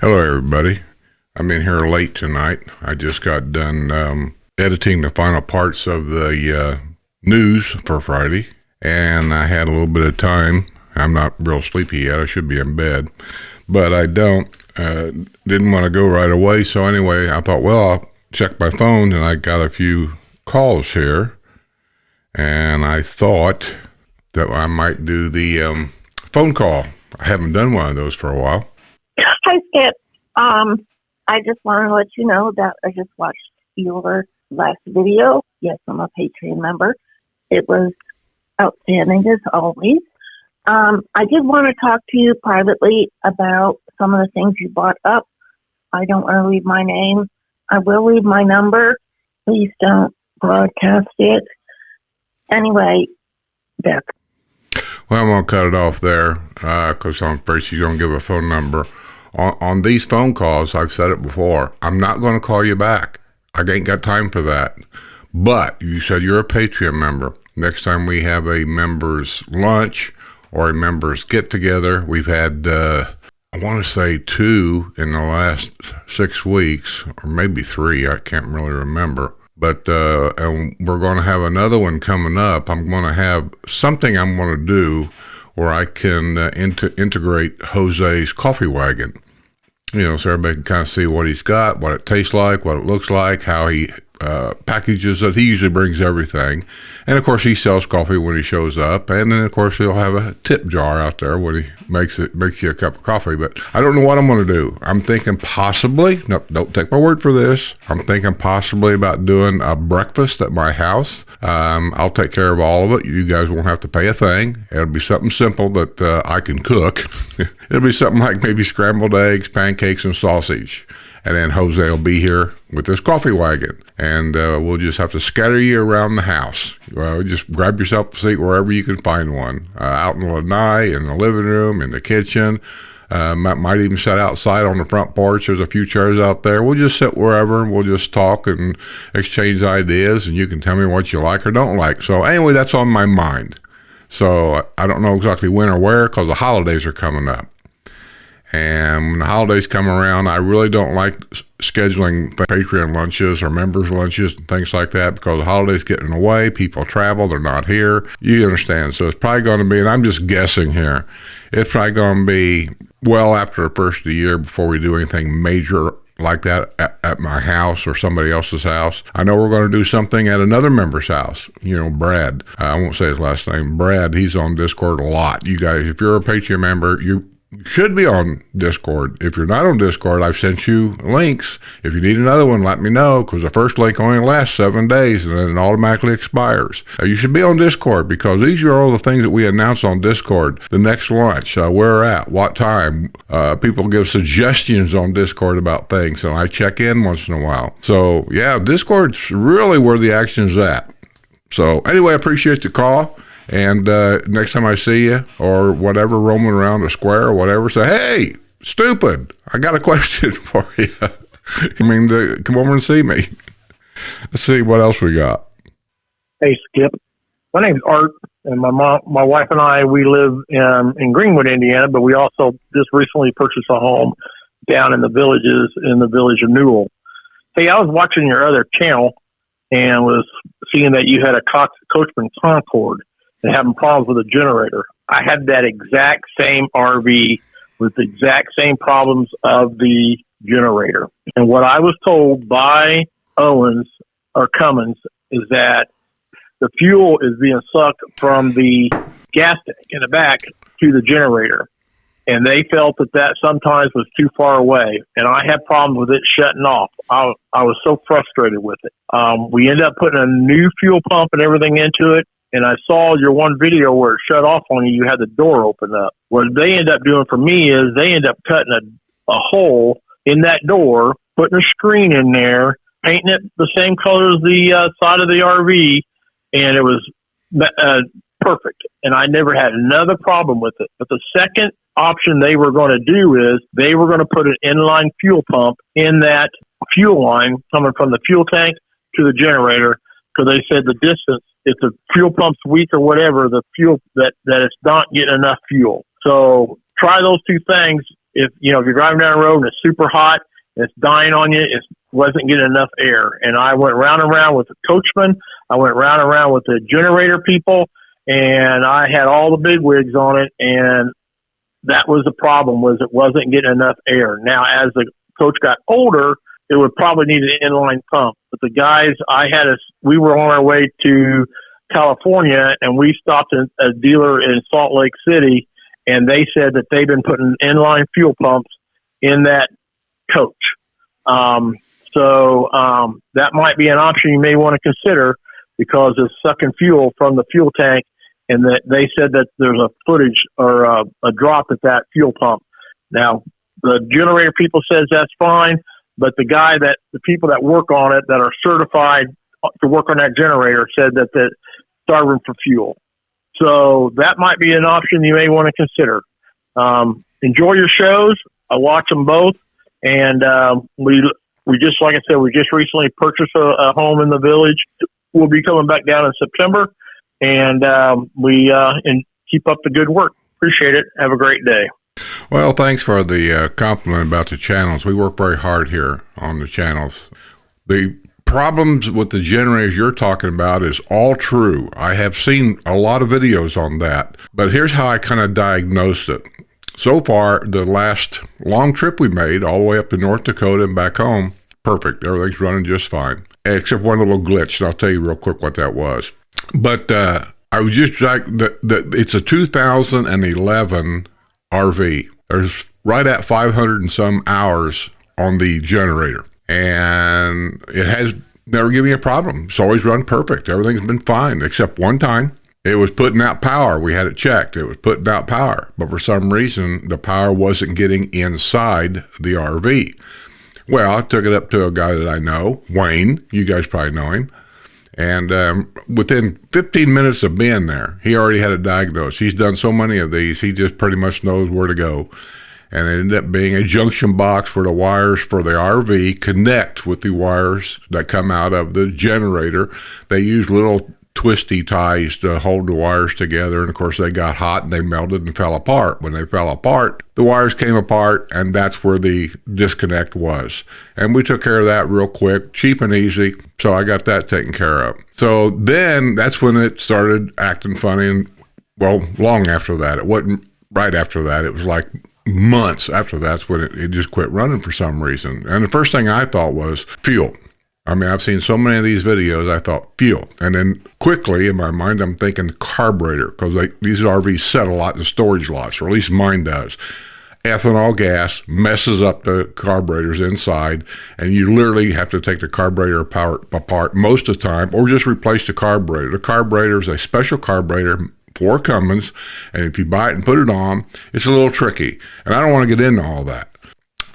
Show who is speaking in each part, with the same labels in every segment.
Speaker 1: Hello, everybody. I'm in here late tonight. I just got done editing the final parts of the news for Friday, and I had a little bit of time. I'm not real sleepy yet. I should be in bed, but I don't. Didn't want to go right away, so anyway, I thought, well, I'll check my phone, and I got a few calls here, and I thought that I might do the phone call. I haven't done one of those for a while.
Speaker 2: Hi, Skip. I just want to let you know that I just watched your last video. Yes, I'm a Patreon member. It was outstanding as always. I did want to talk to you privately about some of the things you brought up. I don't want to leave my name. I will leave my number. Please don't broadcast it. Anyway, Beth.
Speaker 1: Well, I'm going to cut it off there because I'm afraid she's going to give a phone number. On these phone calls, I've said it before, I'm not going to call you back. I ain't got time for that. But you said you're a Patreon member. Next time we have a members lunch or a members get-together, we've had, I want to say 2 in the last 6 weeks, or maybe 3, I can't really remember. But and we're going to have another one coming up. I'm going to have something I'm going to do where I can integrate Jose's coffee wagon. You know, so everybody can kind of see what he's got, what it tastes like, what it looks like, how he packages it. He usually brings everything. And, of course, he sells coffee when he shows up. And then, of course, he'll have a tip jar out there when he makes you a cup of coffee. But I don't know what I'm going to do. I'm thinking possibly, no, don't take my word for this. I'm thinking possibly about doing a breakfast at my house. I'll take care of all of it. You guys won't have to pay a thing. It'll be something simple that I can cook. It'll be something like maybe scrambled eggs, pancakes, and sausage. And then Jose will be here with his coffee wagon. And we'll just have to scatter you around the house. Just grab yourself a seat wherever you can find one. Out in the lanai, in the living room, in the kitchen. Might even sit outside on the front porch. There's a few chairs out there. We'll just sit wherever and we'll just talk and exchange ideas. And you can tell me what you like or don't like. So anyway, that's on my mind. So I don't know exactly when or where because the holidays are coming up. And when the holidays come around, I really don't like scheduling Patreon lunches or members lunches and things like that because the holidays get in the way. People travel. They're not here. You understand. So it's probably going to be, and I'm just guessing here, it's probably going to be well after the first of the year before we do anything major like that at my house or somebody else's house. I know we're going to do something at another member's house. You know, Brad. I won't say his last name. Brad, he's on Discord a lot. You guys, if you're a Patreon member, you should be on Discord. If you're not on Discord, I've sent you links. If you need another one, let me know because the first link only lasts 7 days and then it automatically expires. You should be on Discord because these are all the things that we announce on Discord. The next lunch, where we're at, what time. People give suggestions on Discord about things and I check in once in a while. So yeah, Discord's really where the action's at. So anyway, I appreciate the call. And next time I see you or whatever, roaming around a square or whatever, say, hey, stupid, I got a question for you. I mean, come over and see me. Let's see what else we got.
Speaker 3: Hey, Skip. My name's Art, and my wife and I, we live in Greenwood, Indiana, but we also just recently purchased a home down in the village of Newell. Hey, I was watching your other channel and was seeing that you had a Coachman Concord and having problems with a generator. I had that exact same RV with the exact same problems of the generator. And what I was told by Owens or Cummins is that the fuel is being sucked from the gas tank in the back to the generator. And they felt that sometimes was too far away. And I had problems with it shutting off. I was so frustrated with it. We ended up putting a new fuel pump and everything into it. And I saw your one video where it shut off on you. You had the door open up. What they end up doing for me is they end up cutting a hole in that door, putting a screen in there, painting it the same color as the side of the RV, and it was perfect. And I never had another problem with it. But the second option they were going to do is they were going to put an inline fuel pump in that fuel line coming from the fuel tank to the generator because they said the distance, if the fuel pump's weak or whatever, the fuel that it's not getting enough fuel. So try those two things if you're driving down the road and it's super hot, and it's dying on you, it wasn't getting enough air. And I went round and round with the coachman. I went round and round with the generator people, and I had all the big wigs on it. And that was the problem, was it wasn't getting enough air. Now, as the coach got older, it would probably need an inline pump. But the guys, we were on our way to California, and we stopped at a dealer in Salt Lake City, and they said that they've been putting inline fuel pumps in that coach. So that might be an option you may want to consider, because it's sucking fuel from the fuel tank, and that they said that there's a footage or a drop at that fuel pump. Now, the generator people says that's fine, but the people that work on it that are certified to work on that generator said that that's starving for fuel. So that might be an option you may want to consider. Enjoy your shows. I watch them both. And we just, like I said, we just recently purchased a home in the village. We'll be coming back down in September. And and keep up the good work. Appreciate it. Have a great day.
Speaker 1: Well, thanks for the compliment about the channels. We work very hard here on the channels. The problems with the generators you're talking about is all true. I have seen a lot of videos on that, but here's how I kind of diagnosed it. So far, the last long trip we made all the way up to North Dakota and back home, perfect. Everything's running just fine, except one little glitch, and I'll tell you real quick what that was. But I was just like, it's a 2011 RV. There's right at 500 and some hours on the generator, and it has never given me a problem. It's always run perfect. Everything's been fine, except one time. It was putting out power. We had it checked. It was putting out power, but for some reason, the power wasn't getting inside the RV. Well, I took it up to a guy that I know, Wayne. You guys probably know him. And within 15 minutes of being there, he already had it diagnosed. He's done so many of these, he just pretty much knows where to go. And it ended up being a junction box where the wires for the RV connect with the wires that come out of the generator. They use little twisty ties to hold the wires together, and of course they got hot and they melted and fell apart. When they fell apart, the wires came apart, and that's where the disconnect was. And we took care of that real quick, cheap and easy, so I got that taken care of. So then that's when it started acting funny, and well, long after that. It wasn't right after that. It was like months after that's when it just quit running for some reason. And the first thing I thought was fuel. I mean, I've seen so many of these videos, I thought fuel. And then quickly in my mind, I'm thinking carburetor, because these RVs set a lot in storage lots, or at least mine does. Ethanol gas messes up the carburetors inside, and you literally have to take the carburetor apart most of the time, or just replace the carburetor. The carburetor is a special carburetor for Cummins, and if you buy it and put it on, it's a little tricky. And I don't want to get into all that.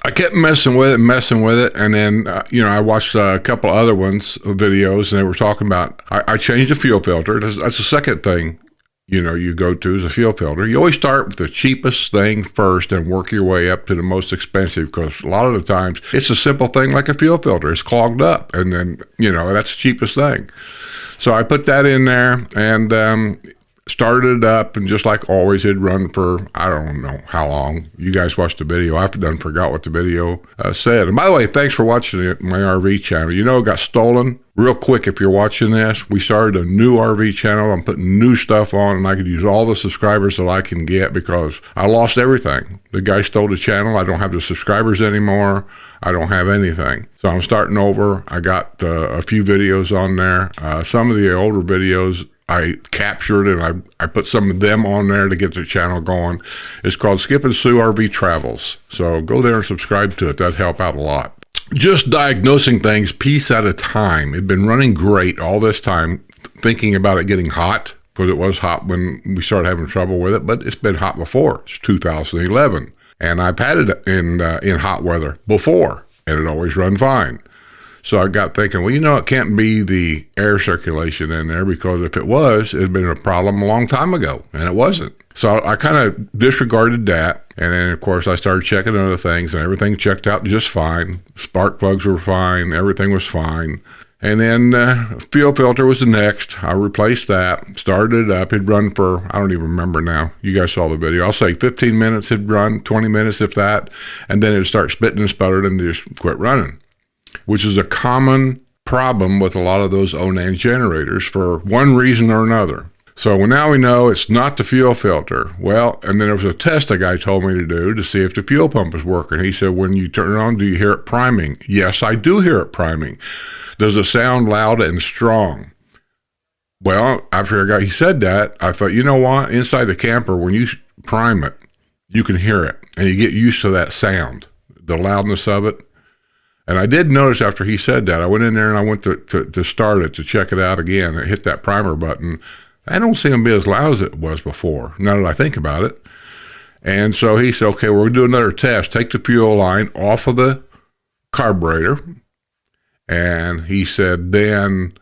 Speaker 1: I kept messing with it, and then, I watched a couple other videos, and they were talking about, I changed the fuel filter. That's the second thing, you go to is a fuel filter. You always start with the cheapest thing first and work your way up to the most expensive, because a lot of the times it's a simple thing like a fuel filter. It's clogged up, and then, that's the cheapest thing. So I put that in there, and started it up, and just like always, it'd run for, I don't know how long. You guys watched the video. I've done forgot what the video said. And by the way, thanks for watching my RV channel. It got stolen real quick. If you're watching this, we started a new RV channel. I'm putting new stuff on, and I could use all the subscribers that I can get, because I lost everything. The guy stole the channel. I don't have the subscribers anymore. I don't have anything. So I'm starting over. I got a few videos on there. Some of the older videos I captured, and I put some of them on there to get the channel going. It's called Skip and Sue RV Travels. So go there and subscribe to it. That'd help out a lot. Just diagnosing things piece at a time. It'd been running great all this time, thinking about it getting hot, because it was hot when we started having trouble with it, but it's been hot before. It's 2011. And I've had it in hot weather before, and it always run fine. So I got thinking, well, it can't be the air circulation in there, because if it was, it had been a problem a long time ago, and it wasn't. So I kind of disregarded that. And then, of course, I started checking other things, and everything checked out just fine. Spark plugs were fine. Everything was fine. And then fuel filter was the next. I replaced that, started it up. It'd run for, I don't even remember now. You guys saw the video. I'll say 15 minutes it'd run, 20 minutes if that, and then it'd start spitting and sputtering and just quit running, which is a common problem with a lot of those Onan generators for one reason or another. So now we know it's not the fuel filter. Well, and then there was a test a guy told me to do to see if the fuel pump was working. He said, when you turn it on, do you hear it priming? Yes, I do hear it priming. Does it sound loud and strong? Well, after he said that, I thought, you know what? Inside the camper, when you prime it, you can hear it, and you get used to that sound, the loudness of it. And I did notice after he said that, I went in there and I went to start it, to check it out again. I hit that primer button. I don't seem to be as loud as it was before, now that I think about it. And so he said, okay, we're going to do another test. Take the fuel line off of the carburetor. And he said, then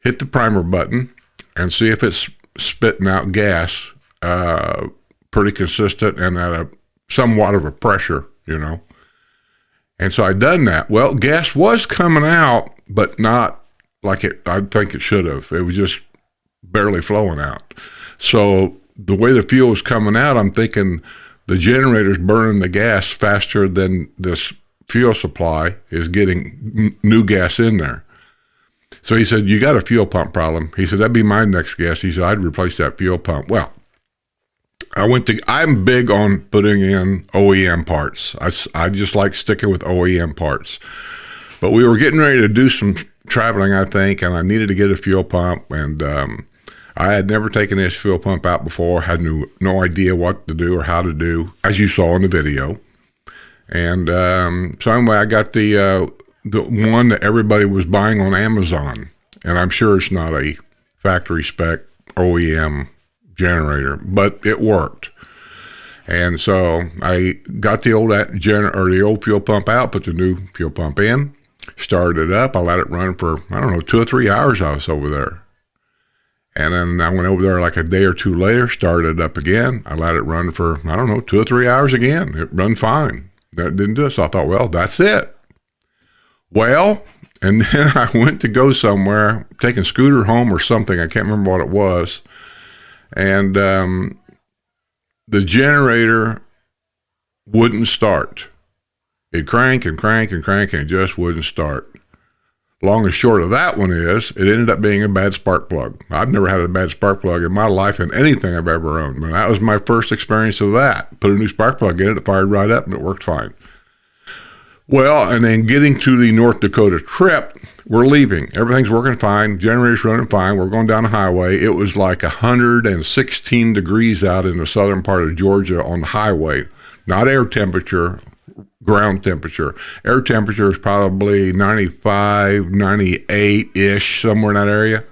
Speaker 1: hit the primer button and see if it's spitting out gas pretty consistent and at a somewhat of a pressure, you know. And so I done that. Well, gas was coming out, but not like I think it should have. It was just barely flowing out. So the way the fuel was coming out, I'm thinking the generator's burning the gas faster than this fuel supply is getting new gas in there. So he said, you got a fuel pump problem. He said, that'd be my next guess. He said, I'd replace that fuel pump. Well, I'm big on putting in OEM parts. I just like sticking with OEM parts. But we were getting ready to do some traveling, I think, and I needed to get a fuel pump. And I had never taken this fuel pump out before, had no idea what to do or how to do, as you saw in the video. And so anyway, I got the one that everybody was buying on Amazon, and I'm sure it's not a factory spec OEM generator, but it worked. And so I got the old fuel pump out, put the new fuel pump in, started it up. I let it run for 2 or 3 hours. I was over there, and then I went over there like a day or two later, started it up again. I let it run for 2 or 3 hours again. It run fine. That didn't do it. So I thought, well, that's it. Well, and then I went to go somewhere, taking Scooter home or something. I can't remember what it was. And the generator wouldn't start. It cranked and cranked and cranked, and it just wouldn't start. Long and short of that one is, it ended up being a bad spark plug. I've never had a bad spark plug in my life in anything I've ever owned. And that was my first experience of that. Put a new spark plug in it fired right up, and it worked fine. Well, and then getting to the North Dakota trip, we're leaving. Everything's working fine. Generator's running fine. We're going down the highway. It was like 116 degrees out in the southern part of Georgia on the highway. Not air temperature, ground temperature. Air temperature is probably 95, 98-ish, somewhere in that area.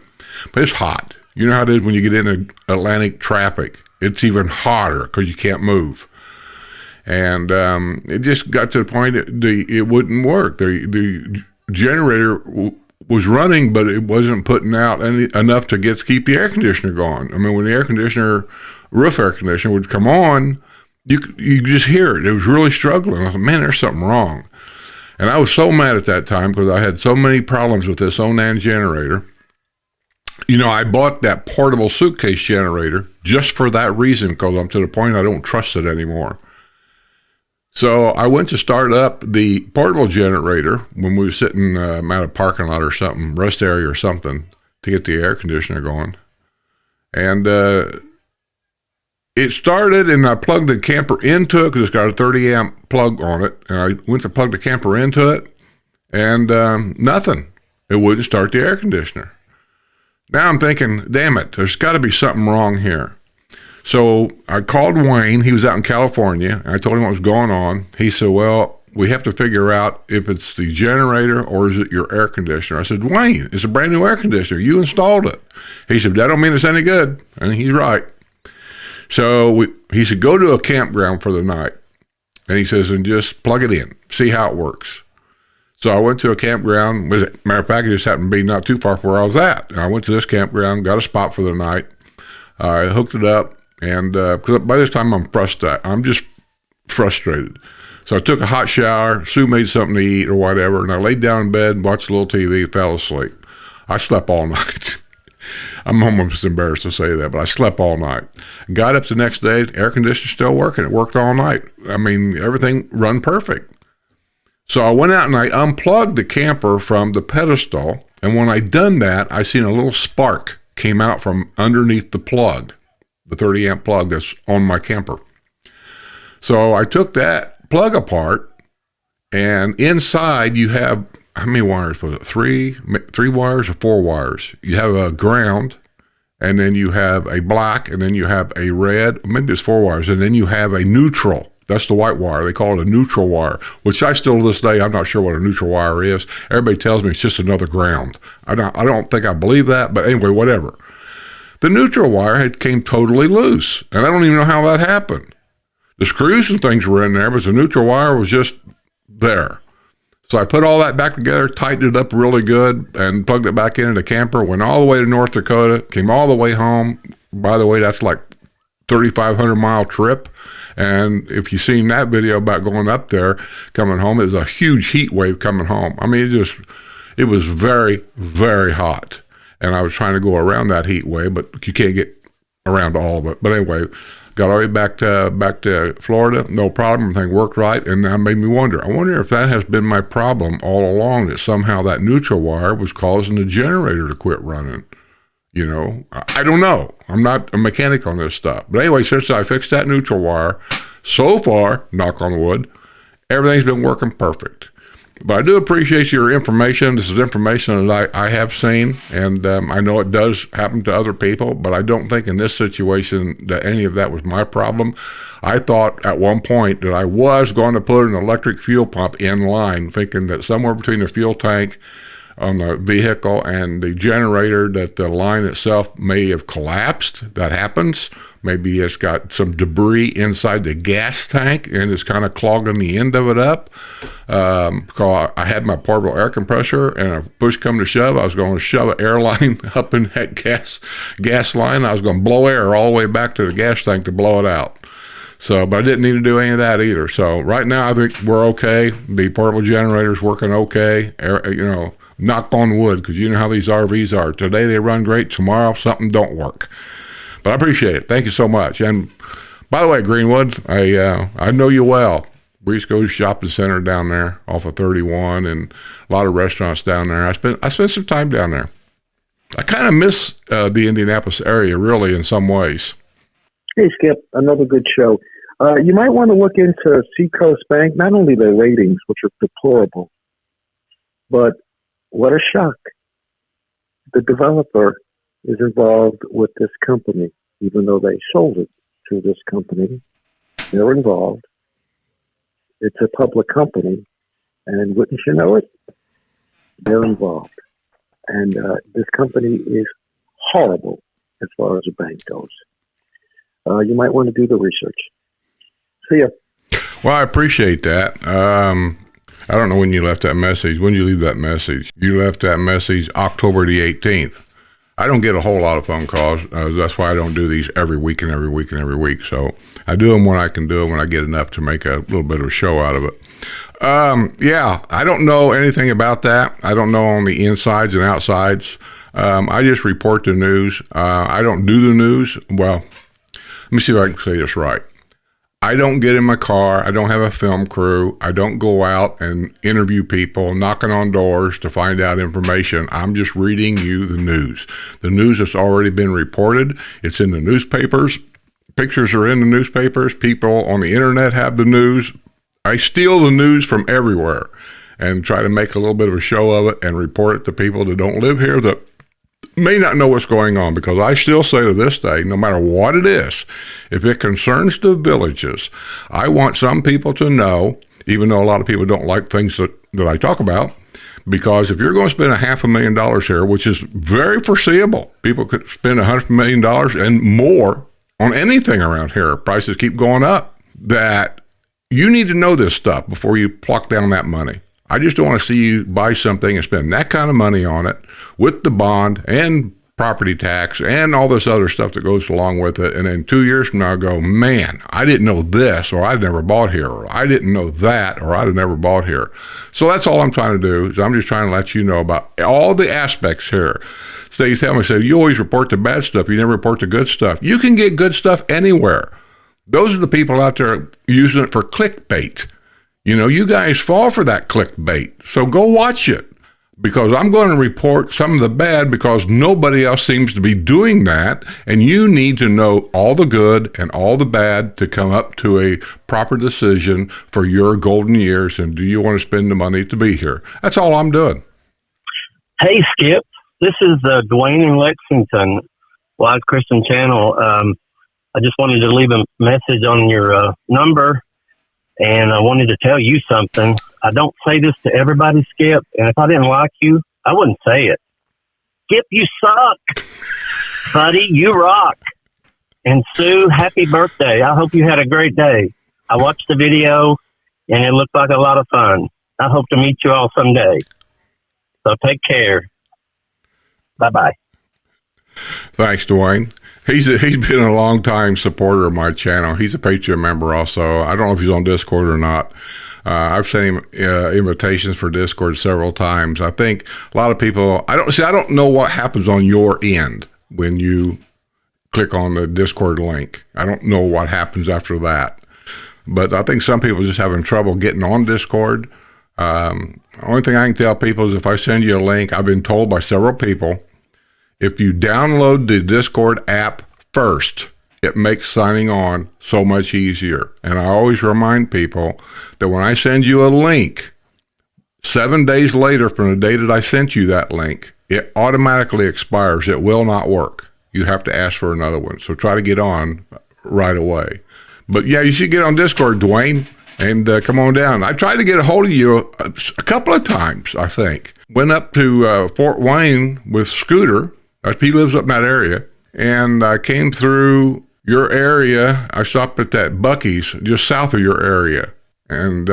Speaker 1: But it's hot. You know how it is when you get into Atlantic traffic. It's even hotter because you can't move. And it just got to the point it wouldn't work. The generator was running, but it wasn't putting out enough to keep the air conditioner going. I mean, when the roof air conditioner would come on, you just hear it. It was really struggling. I thought, man, there's something wrong. And I was so mad at that time because I had so many problems with this Onan generator. You know, I bought that portable suitcase generator just for that reason, because I'm to the point I don't trust it anymore. So I went to start up the portable generator when we were sitting at a parking lot or something, rest area or something, to get the air conditioner going. And it started, and I plugged the camper into it because it's got a 30 amp plug on it. And I went to plug the camper into it, and nothing. It wouldn't start the air conditioner. Now I'm thinking, damn it, there's got to be something wrong here. So I called Wayne. He was out in California. I told him what was going on. He said, well, we have to figure out if it's the generator or is it your air conditioner. I said, Wayne, it's a brand new air conditioner. You installed it. He said, that don't mean it's any good. And he's right. So he said, go to a campground for the night. And he says, and just plug it in, see how it works. So I went to a campground. Matter of fact, it just happened to be not too far from where I was at. And I went to this campground, got a spot for the night. I hooked it up. And because by this time I'm just frustrated. So I took a hot shower. Sue made something to eat or whatever, and I laid down in bed and watched a little TV, fell asleep. I slept all night. I'm almost embarrassed to say that, but I slept all night. Got up the next day, the air conditioner still working. It worked all night. I mean, everything run perfect. So I went out and I unplugged the camper from the pedestal, and when I done that, I seen a little spark came out from underneath the plug, the 30 amp plug that's on my camper. So I took that plug apart, and inside you have, how many wires was it? Three wires or 4 wires? You have a ground, and then you have a black, and then you have a red, maybe it's 4 wires, and then you have a neutral. That's the white wire. They call it a neutral wire, which I still to this day, I'm not sure what a neutral wire is. Everybody tells me it's just another ground. I don't think I believe that, but anyway, whatever. The neutral wire came totally loose, and I don't even know how that happened. The screws and things were in there, but the neutral wire was just there. So I put all that back together, tightened it up really good, and plugged it back into the camper, went all the way to North Dakota, came all the way home. By the way, that's like 3,500 mile trip. And if you've seen that video about going up there, coming home, it was a huge heat wave coming home. I mean, it was very, very hot. And I was trying to go around that heat wave, but you can't get around all of it. But anyway, got all the way back to Florida, no problem, everything worked right, and that made me wonder. I wonder if that has been my problem all along, that somehow that neutral wire was causing the generator to quit running. You know, I don't know. I'm not a mechanic on this stuff. But anyway, since I fixed that neutral wire, so far, knock on wood, everything's been working perfect. But I do appreciate your information. This is information that I have seen, and I know it does happen to other people, but I don't think in this situation that any of that was my problem. I thought at one point that I was going to put an electric fuel pump in line, thinking that somewhere between the fuel tank on the vehicle and the generator that the line itself may have collapsed. That happens. Maybe it's got some debris inside the gas tank and it's kind of clogging the end of it up. Because I had my portable air compressor, and if push come to shove, I was going to shove an air line up in that gas line. I was going to blow air all the way back to the gas tank to blow it out. So, but I didn't need to do any of that either. So right now I think we're okay. The portable generator's working okay. Knock on wood, because you know how these RVs are. Today they run great. Tomorrow something don't work. But I appreciate it. Thank you so much. And by the way, Greenwood, I know you well. We used to go to shopping center down there off of 31, and a lot of restaurants down there. I spent some time down there. I kind of miss the Indianapolis area, really, in some ways.
Speaker 4: Hey, Skip, another good show. You might want to look into Seacoast Bank, not only their ratings, which are deplorable, but what a shock. The developer is involved with this company, even though they sold it to this company. They're involved. It's a public company, and wouldn't you know it, they're involved. And this company is horrible as far as a bank goes. You might want to do the research. See ya.
Speaker 1: Well, I appreciate that. I don't know when you left that message. When did you leave that message? You left that message October the 18th. I don't get a whole lot of phone calls. That's why I don't do these every week and every week and every week. So I do them when I can do them, when I get enough to make a little bit of a show out of it. Yeah, I don't know anything about that. I don't know on the insides and outsides. I just report the news. I don't do the news. Well, let me see if I can say this right. I don't get in my car. I don't have a film crew. I don't go out and interview people, knocking on doors to find out information. I'm just reading you the news. The news has already been reported. It's in the newspapers. Pictures are in the newspapers. People on the internet have the news. I steal the news from everywhere and try to make a little bit of a show of it and report it to people that don't live here that may not know what's going on, because I still say to this day, no matter what it is, if it concerns the villages, I want some people to know, even though a lot of people don't like things that I talk about, because if you're going to spend $500,000 here, which is very foreseeable, people could spend $100 million and more on anything around here. Prices keep going up. That you need to know this stuff before you pluck down that money. I just don't want to see you buy something and spend that kind of money on it with the bond and property tax, and all this other stuff that goes along with it. And then 2 years from now, I go, man, I didn't know this, or I'd never bought here, or I didn't know that, or I'd have never bought here. So that's all I'm trying to do, is I'm just trying to let you know about all the aspects here. So you tell me, you always report the bad stuff, you never report the good stuff. You can get good stuff anywhere. Those are the people out there using it for clickbait. You guys fall for that clickbait. So go watch it, because I'm going to report some of the bad, because nobody else seems to be doing that. And you need to know all the good and all the bad to come up to a proper decision for your golden years. And do you want to spend the money to be here? That's all I'm doing.
Speaker 5: Hey, Skip. This is Dwayne in Lexington, Live Christian Channel. I just wanted to leave a message on your number. And I wanted to tell you something. I don't say this to everybody, Skip. And if I didn't like you, I wouldn't say it. Skip, you suck. Buddy, you rock. And Sue, happy birthday. I hope you had a great day. I watched the video, and it looked like a lot of fun. I hope to meet you all someday. So take care. Bye-bye.
Speaker 1: Thanks, Dwayne. He's been a long-time supporter of my channel. He's a Patreon member also. I don't know if he's on Discord or not. I've sent him invitations for Discord several times. I think a lot of people, I don't know what happens on your end when you click on the Discord link. I don't know what happens after that. But I think some people are just having trouble getting on Discord. Only thing I can tell people is if I send you a link, I've been told by several people, if you download the Discord app first, it makes signing on so much easier. And I always remind people that when I send you a link, 7 days later from the day that I sent you that link, it automatically expires. It will not work. You have to ask for another one. So try to get on right away. But yeah, you should get on Discord, Dwayne, and come on down. I tried to get a hold of you a couple of times, I think. Went up to Fort Wayne with Scooter. He lives up in that area. And I came through your area. I stopped at that Buc-ee's just south of your area. And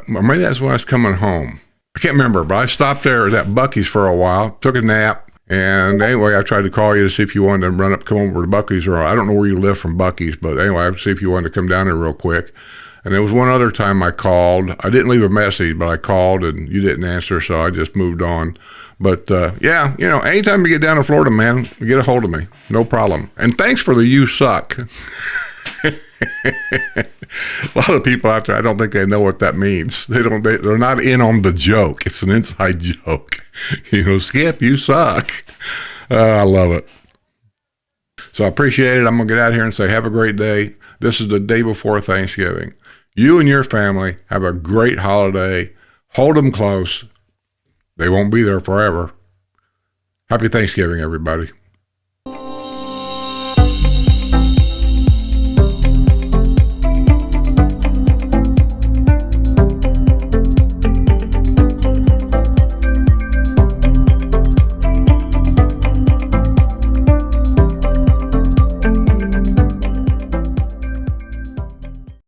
Speaker 1: maybe that's when I was coming home. I can't remember, but I stopped there at that Buc-ee's for a while, took a nap. And anyway, I tried to call you to see if you wanted to come over to Buc-ee's, or I don't know where you live from Buc-ee's, but anyway, I'd see if you wanted to come down there real quick. And there was one other time I called. I didn't leave a message, but I called and you didn't answer, so I just moved on. But yeah, anytime you get down to Florida, man, get a hold of me. No problem. And thanks for the "you suck." A lot of people out there, I don't think they know what that means. They're not in on the joke. It's an inside joke. Skip, you suck. I love it. So I appreciate it. I'm going to get out here and say, have a great day. This is the day before Thanksgiving. You and your family have a great holiday. Hold them close. They won't be there forever. Happy Thanksgiving, everybody.